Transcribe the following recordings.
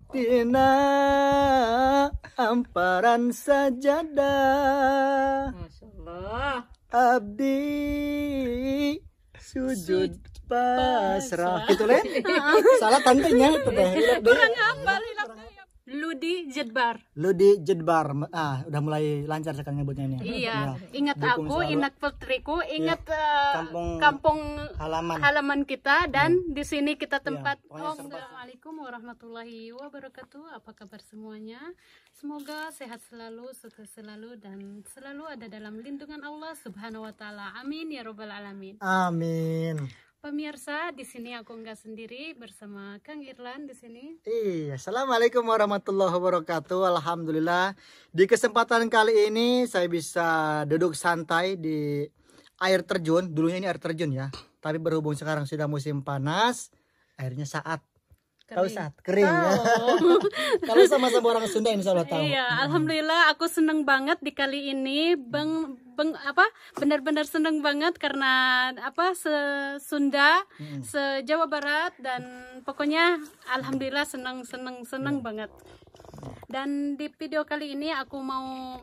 Tina hamparan sajadah, Masya Allah. abdi sujud pasrah. Gitu leh. Salah tantenya itu teh. Kurang hafal Ludi Jedbar. Ludi Jedbar. Udah mulai lancar sekarang nyebutnya ini. Iya, Ya. ingat Dukung aku, selalu. ingat putriku, ingat Kampung halaman kita, dan di sini kita tempat. pokoknya serba- Assalamualaikum warahmatullahi wabarakatuh. Apa kabar semuanya? Semoga sehat selalu, sukses selalu, dan selalu ada dalam lindungan Allah Subhanahu wa taala. Amin ya robbal alamin. Amin. Pemirsa, di sini aku nggak sendiri, bersama Kang Irlan di sini. Iya, assalamualaikum warahmatullahi wabarakatuh. Alhamdulillah, di kesempatan kali ini saya bisa duduk santai di air terjun. Dulunya ini air terjun ya, tapi berhubung sekarang sudah musim panas, airnya saat tahu saat kering ya. Kalau sama-sama orang Sunda insya Allah tahu. Iya, alhamdulillah aku seneng banget di kali ini, benar-benar seneng banget karena Sunda, se-Jawa Barat, dan pokoknya alhamdulillah seneng banget. Dan di video kali ini aku mau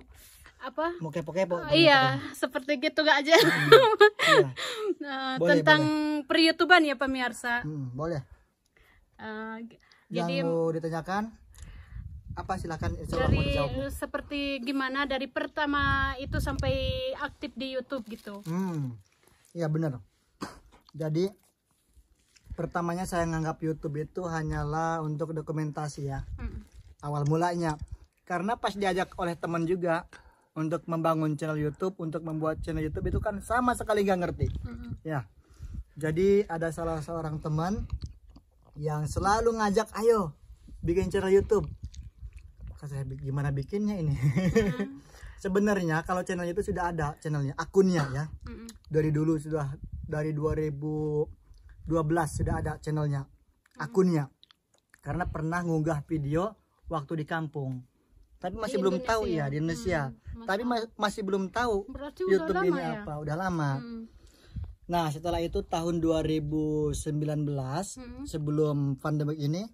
Mau kepo-kepo. iya, seperti gitu gak aja. Boleh, tentang per-YouTubean ya pemirsa. Boleh. Yang Jadi mau ditanyakan apa, silakan insya Allah mau dari dijawab. seperti gimana dari pertama itu sampai aktif di YouTube gitu. Iya benar. Jadi pertamanya saya nganggap YouTube itu hanyalah untuk dokumentasi ya. Awal mulanya karena pas diajak oleh teman juga untuk membangun channel YouTube, untuk membuat channel YouTube itu kan sama sekali nggak ngerti. Ya. Jadi ada salah seorang teman yang selalu ngajak, ayo bikin channel YouTube. Kata saya, gimana bikinnya ini? Sebenarnya kalau channelnya itu sudah ada channelnya, akunnya ya. Dari dulu sudah, dari 2012 sudah ada channelnya, akunnya. Karena pernah ngunggah video waktu di kampung. Tapi masih belum tahu ya di Indonesia. Tapi masih belum tahu Berarti YouTube udah ini lama ya? apa, udah lama. Nah, setelah itu tahun 2019 sebelum pandemi ini,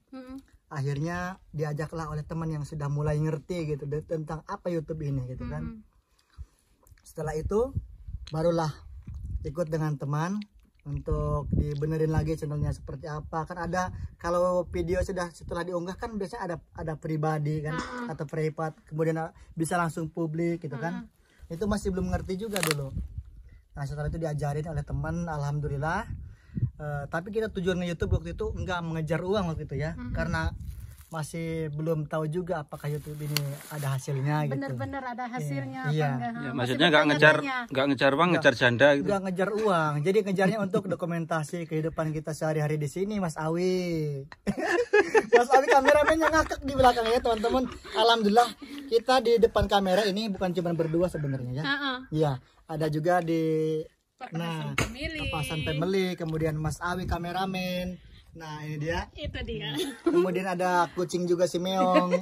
akhirnya diajaklah oleh teman yang sudah mulai ngerti gitu tentang apa YouTube ini gitu kan. Setelah itu barulah ikut dengan teman untuk dibenerin lagi channelnya seperti apa. Kan ada, kalau video sudah setelah diunggah kan biasanya ada pribadi kan atau privat, kemudian bisa langsung publik gitu kan. Itu masih belum ngerti juga dulu. Nah setelah itu diajarin oleh teman, alhamdulillah. Tapi kita tujuannya YouTube waktu itu enggak mengejar uang waktu itu ya, karena masih belum tahu juga apakah YouTube ini ada hasilnya gitu. Benar-benar ada hasilnya Iya. apa enggak? Ya, maksudnya nggak ngejar uang, ngejar janda gitu. Enggak ngejar uang, jadi ngejarnya untuk dokumentasi kehidupan kita sehari-hari di sini, Mas Awi. Mas Awi kameramennya ngakak di belakangnya teman-teman. Alhamdulillah kita di depan kamera ini bukan cuma berdua sebenarnya ya. Iya, ada juga di Papasan Family, kemudian Mas Awi kameramen. Nah, ini dia. Itu dia. Kemudian ada kucing juga si Meong.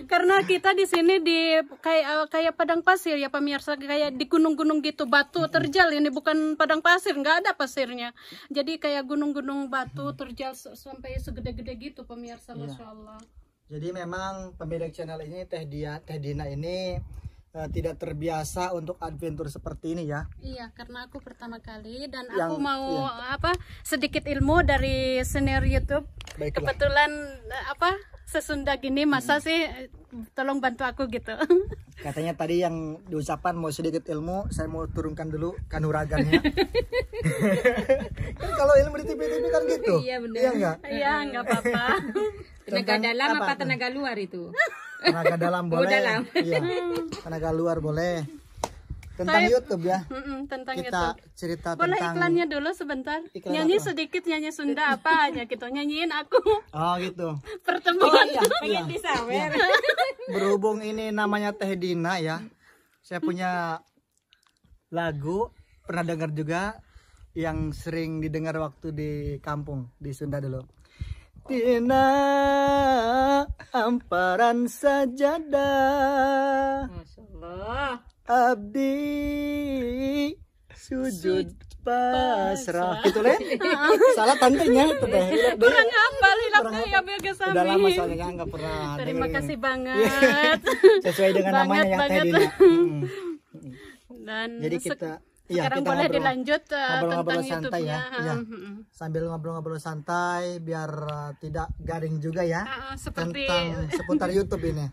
Karena kita di sini di kayak padang pasir ya pemirsa, kayak di gunung-gunung gitu, batu terjal, ini bukan padang pasir, nggak ada pasirnya. Jadi kayak gunung-gunung batu terjal sampai segede-gede gitu pemirsa, Masya Allah. Jadi memang pemilik channel ini Teh Dina ini tidak terbiasa untuk adventure seperti ini ya. Iya, karena aku pertama kali dan Yang- aku mau sedikit ilmu dari senior YouTube. Baiklah. Kebetulan sesunda gini, masa sih tolong bantu aku gitu. Katanya tadi yang diucapkan mau sedikit ilmu, saya mau turunkan dulu kanuragannya. Kan kalau ilmu di TV-TV kan gitu. Iya, benar. Iya enggak? Iya, nggak apa-apa. Tenaga Tentang dalam apa tuh? tenaga luar itu? Tenaga dalam boleh. dalam. Iya. Tenaga luar boleh. Tentang Saya- YouTube ya. Tentang Kita YouTube. cerita Boleh tentang iklannya dulu sebentar. Iklan Nyanyi apa? sedikit, nyanyi Sunda apa aja gitu. Nyanyiin aku Oh gitu. pertemuan. Iya. Disawer. Berhubung ini namanya Teh Dina ya, saya punya lagu, pernah dengar juga yang sering didengar waktu di kampung di Sunda dulu. Dina hamparan sajadah, Masya Allah. abdi sujud pasrah gitu leh. Salah tantenya itu teh. Kurang hafal hilapnya ya Bega Sami. Udah lama soalnya nggak pernah. Terima dengerin. kasih banget. Sesuai dengan namanya yang teh Dina. Dan Jadi kita sekarang kita boleh ngobrol. dilanjut Ngobrol-ngobrol tentang santai ya. YouTube-nya. Iya. Sambil ngobrol-ngobrol santai biar tidak garing juga ya. Seperti Tentang seputar YouTube ini.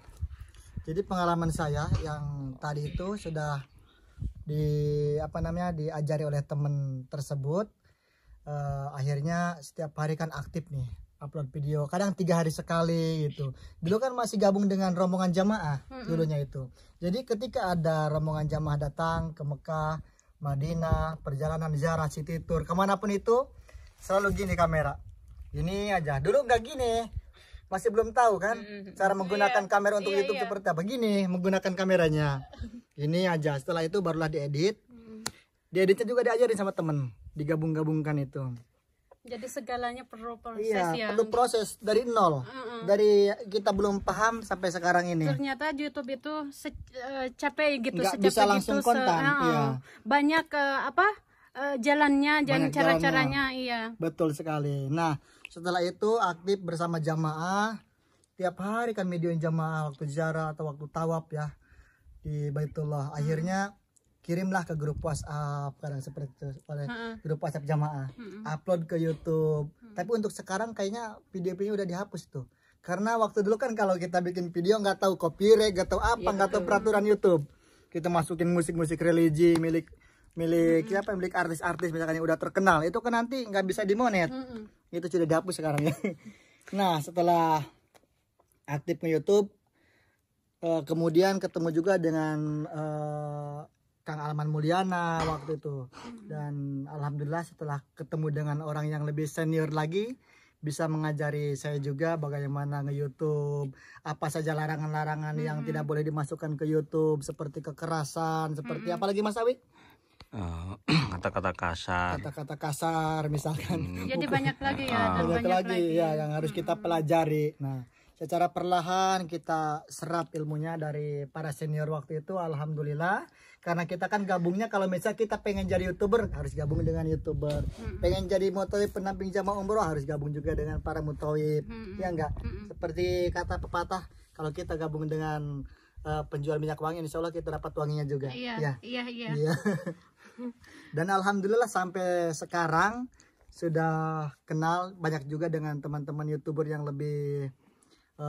Jadi pengalaman saya yang tadi itu sudah diajari oleh teman tersebut. Akhirnya setiap hari kan aktif nih upload video, kadang 3 hari sekali gitu. Dulu kan masih gabung dengan rombongan jamaah dulunya itu. Jadi ketika ada rombongan jamaah datang ke Mekah, Madinah, perjalanan ziarah, city tour, kemanapun itu selalu gini kamera. Ini aja. Dulu nggak gini, masih belum tahu kan cara menggunakan kamera untuk YouTube seperti apa. Gini menggunakan kameranya. Ini aja. Setelah itu barulah diedit. Dieditnya juga diajarin sama temen, digabung-gabungkan itu. jadi segalanya perlu proses Iya, ya. perlu proses dari nol. Dari kita belum paham sampai sekarang ini. Ternyata di YouTube itu capek gitu, Nggak secapek bisa langsung gitu, kontan, iya. banyak jalannya dan Banyak cara-caranya, iya. Betul sekali. Nah, setelah itu aktif bersama jamaah. Tiap hari kan videoin jamaah waktu ziarah atau waktu tawaf ya di Baitullah. Akhirnya kirimlah ke grup WhatsApp, kadang seperti itu, oleh grup WhatsApp jamaah. Upload ke YouTube. Tapi untuk sekarang kayaknya video-video udah dihapus tuh. Karena waktu dulu kan kalau kita bikin video nggak tahu copyright, nggak tahu apa, nggak tahu peraturan YouTube. Kita masukin musik-musik religi milik artis-artis misalkan yang udah terkenal, itu kan nanti nggak bisa dimonet. Itu sudah dihapus sekarang ya. Nah, setelah aktif ke YouTube, kemudian ketemu juga dengan Kang Alman Mulyana waktu itu. Dan alhamdulillah setelah ketemu dengan orang yang lebih senior lagi, bisa mengajari saya juga bagaimana nge-YouTube, apa saja larangan-larangan yang tidak boleh dimasukkan ke YouTube, seperti kekerasan, seperti apa lagi Mas Awi? Kata-kata kasar. Kata-kata kasar misalkan. Jadi banyak lagi ya, dan Banyak banyak lagi ya yang harus kita pelajari. Nah, secara perlahan kita serap ilmunya dari para senior waktu itu, alhamdulillah. Karena kita kan gabungnya, kalau misalnya kita pengen jadi YouTuber harus gabung dengan YouTuber. Pengen jadi mutawib pendamping jamaah umroh harus gabung juga dengan para mutawib. Ya enggak? Seperti kata pepatah, kalau kita gabung dengan penjual minyak wangi, insya Allah kita dapat wanginya juga. Iya. Iya. Dan alhamdulillah sampai sekarang sudah kenal banyak juga dengan teman-teman YouTuber yang lebih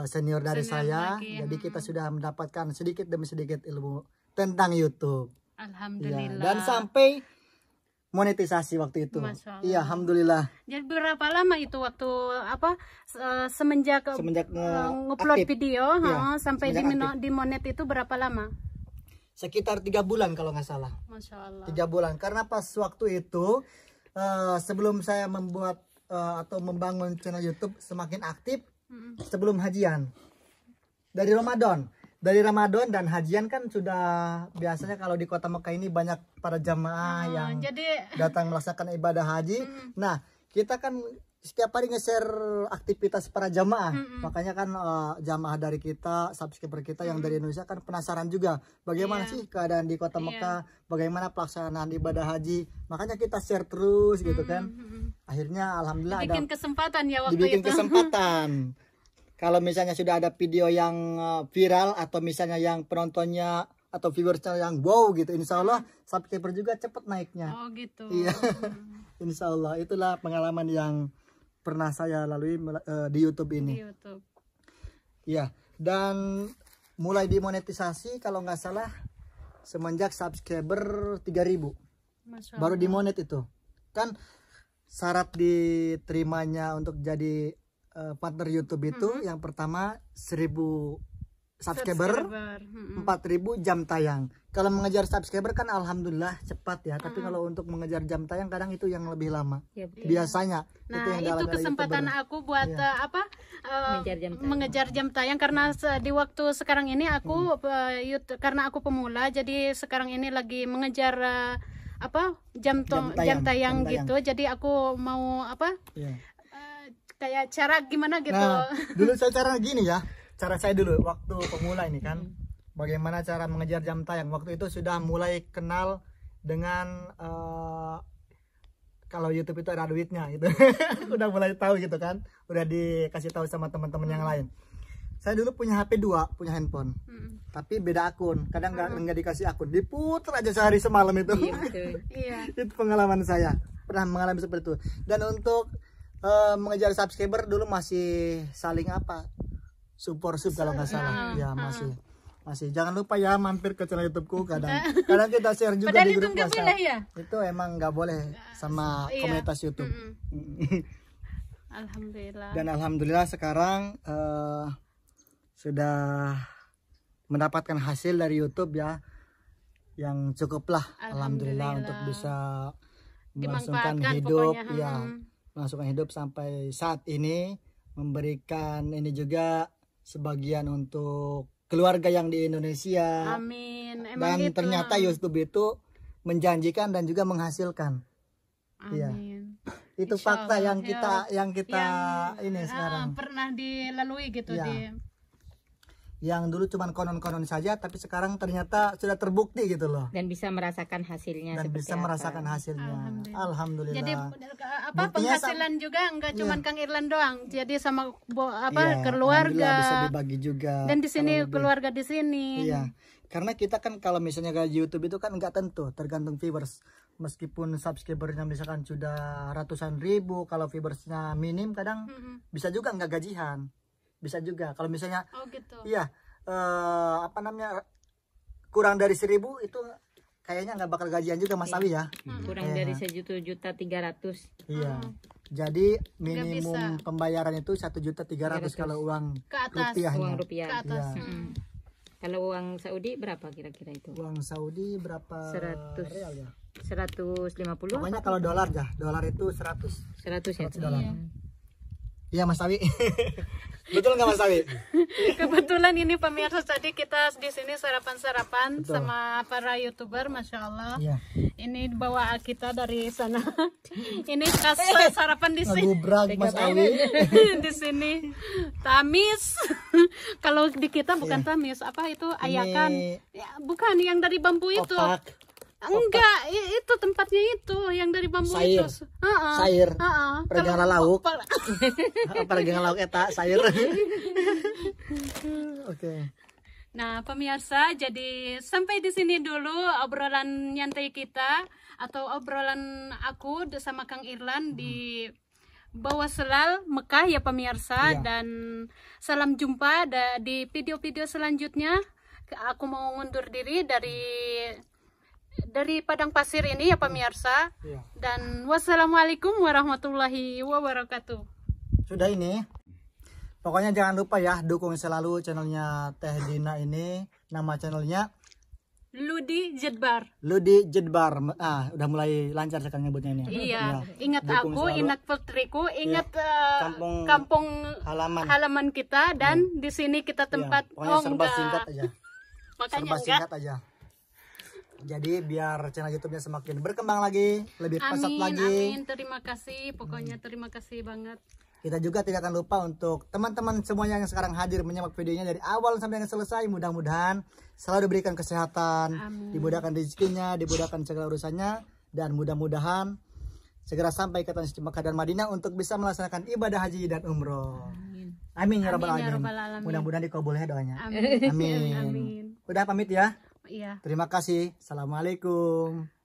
senior dari saya. lagi, Jadi kita sudah mendapatkan sedikit demi sedikit ilmu tentang YouTube. Alhamdulillah. Ya, dan sampai monetisasi waktu itu. Masya Allah. Iya, alhamdulillah. Jadi berapa lama itu waktu semenjak ngupload aktif. video Iya, sampai semenjak di monet itu berapa lama? Sekitar 3 bulan kalau nggak salah. Masya Allah. 3 bulan. Karena pas waktu itu sebelum saya membuat atau membangun channel YouTube semakin aktif sebelum hajian. Dari Ramadan dan hajian kan sudah biasanya kalau di kota Mekah ini banyak para jamaah yang datang melaksanakan ibadah haji. Nah, kita kan setiap hari nge-share aktivitas para jamaah. Makanya kan jamaah dari kita, subscriber kita yang dari Indonesia kan penasaran juga bagaimana sih keadaan di kota Mekah, bagaimana pelaksanaan ibadah haji. Makanya kita share terus gitu kan. Akhirnya alhamdulillah dibikin kesempatan ya waktu dibikin itu. kesempatan. Kalau misalnya sudah ada video yang viral atau misalnya yang penontonnya atau viewersnya yang wow gitu, insya Allah subscriber juga cepat naiknya. Oh gitu. Iya. Insya Allah itulah pengalaman yang pernah saya lalui di YouTube ini. Di YouTube. Iya. Dan mulai dimonetisasi kalau nggak salah semenjak subscriber 3.000 Masya baru Allah. dimonet itu. Kan syarat diterimanya untuk jadi partner YouTube itu yang pertama 1.000 subscriber, 4.000 jam tayang. Kalau mengejar subscriber kan alhamdulillah cepat ya, tapi kalau untuk mengejar jam tayang kadang itu yang lebih lama. Ya, betul. Biasanya Nah, yang itu dari kesempatan YouTuber. aku buat mengejar jam tayang karena di waktu sekarang ini aku karena aku pemula, jadi sekarang ini lagi mengejar jam tayang gitu. Jadi aku mau Iya. kayak cara gimana gitu. Nah, dulu saya cara gini ya. Cara saya dulu waktu pemula ini kan. Bagaimana cara mengejar jam tayang. Waktu itu sudah mulai kenal dengan kalau YouTube itu ada duitnya gitu. Udah mulai tahu gitu kan. Udah dikasih tahu sama teman-teman yang lain. Saya dulu punya HP 2, punya handphone. Tapi beda akun. Kadang nggak dikasih akun. Diputer aja sehari semalam itu. Iya, betul. Iya. Itu pengalaman saya. Pernah mengalami seperti itu. Dan untuk mengejar subscriber dulu masih saling apa? Support kalau nggak salah. Ya masih. Jangan lupa ya mampir ke channel YouTubeku kadang kita share juga Padahal di itu grup nggak WhatsApp. boleh ya? Itu emang nggak boleh sama Iya. komunitas YouTube. Alhamdulillah. Dan alhamdulillah sekarang sudah mendapatkan hasil dari YouTube ya yang cukup lah alhamdulillah untuk bisa melangsungkan Dimanfaatkan hidup pokoknya. ya melangsungkan hidup sampai saat ini, memberikan ini juga sebagian untuk keluarga yang di Indonesia. Amin. Dan Emang gitu. ternyata YouTube itu menjanjikan dan juga menghasilkan. Iya. Amin. Itu Insya fakta Allah, yang kita ini Yang, sekarang. pernah dilalui gitu Ya. di Yang dulu cuman konon-konon saja tapi sekarang ternyata sudah terbukti gitu loh. Dan bisa merasakan hasilnya Dan seperti bisa apa. merasakan hasilnya. Alhamdulillah. Jadi apa Buktinya penghasilan juga enggak cuman Kang Irlan doang. Jadi sama Iya, keluarga. alhamdulillah bisa dibagi juga. Dan di sini Kalau lebih. keluarga di sini. Iya. Karena kita kan kalau misalnya gaji YouTube itu kan nggak tentu, tergantung viewers. Meskipun subscribernya misalkan sudah ratusan ribu, kalau viewersnya minim kadang bisa juga nggak gajian. Bisa juga. Kalau misalnya Oh gitu. iya apa namanya kurang dari 1.000 itu kayaknya nggak bakal gajian juga Mas Awi ya. Kurang dari 1.300.000. Iya. Jadi bisa. minimum pembayaran itu 1.300.000 kalau uang Ke atas. rupiahnya. Uang rupiah. Ke atas. Iya. Kalau uang Saudi berapa kira-kira itu? Uang Saudi berapa 100. real ya? 150. Pokoknya kalau dolar ya, dolar itu 100. 100 ya. 100 dolar. Iya Mas Awi. Betul nggak Mas Awi? Kebetulan ini pemirsa tadi kita di sini sarapan-sarapan Betul. sama para YouTuber, Masya Allah. Iya. Ini bawa kita dari sana. Ini khas sarapan di sini. Ngegubrak Mas Awi. Di sini tamis. Kalau di kita bukan tamis, apa itu ayakan? Ya, bukan yang dari bambu itu. Opak. Enggak, itu tempatnya itu yang dari bambu Sair. itu. Heeh. Sair. Heeh. Peregangan lauk. Peregangan lauk eta sayur. Oke. Nah, pemirsa, jadi sampai di sini dulu obrolan nyantai kita atau obrolan aku sama Kang Irlan di Bawah Selal Mekah ya pemirsa. Iya. Dan salam jumpa di video-video selanjutnya. Aku mau ngundur diri dari Padang Pasir ini ya pemirsa. Iya. Dan wassalamualaikum warahmatullahi wabarakatuh. Sudah ini. Pokoknya jangan lupa ya dukung selalu channelnya Teh Dina ini. Nama channelnya Ludi Jedbar. Ludi Jedbar. Udah mulai lancar sekarang nyebutnya ini. Iya, ingat Dukung aku, selalu. ingat putriku, ingat Kampung kampung halaman. kita dan di sini kita tempat. Iya, pokoknya serba enggak. singkat aja. Makanya Serba enggak. singkat aja. Jadi biar channel YouTube-nya semakin berkembang lagi, lebih pesat Amin, lagi. amin. Terima kasih, pokoknya terima kasih banget. Kita juga tidak akan lupa untuk teman-teman semuanya yang sekarang hadir menyimak videonya dari awal sampai dengan selesai. Mudah-mudahan selalu diberikan kesehatan, Amin. dimudahkan rezekinya, dimudahkan segala urusannya, dan mudah-mudahan segera sampai ke Tanah Suci Mekah dan Madinah untuk bisa melaksanakan ibadah haji dan umroh. Amin ya rabbal Amin ya alamin. rabbal alamin. Mudah-mudahan dikabul ya doanya. Amin. Amin. Amin. Udah pamit ya. Iya. Terima kasih. Assalamualaikum.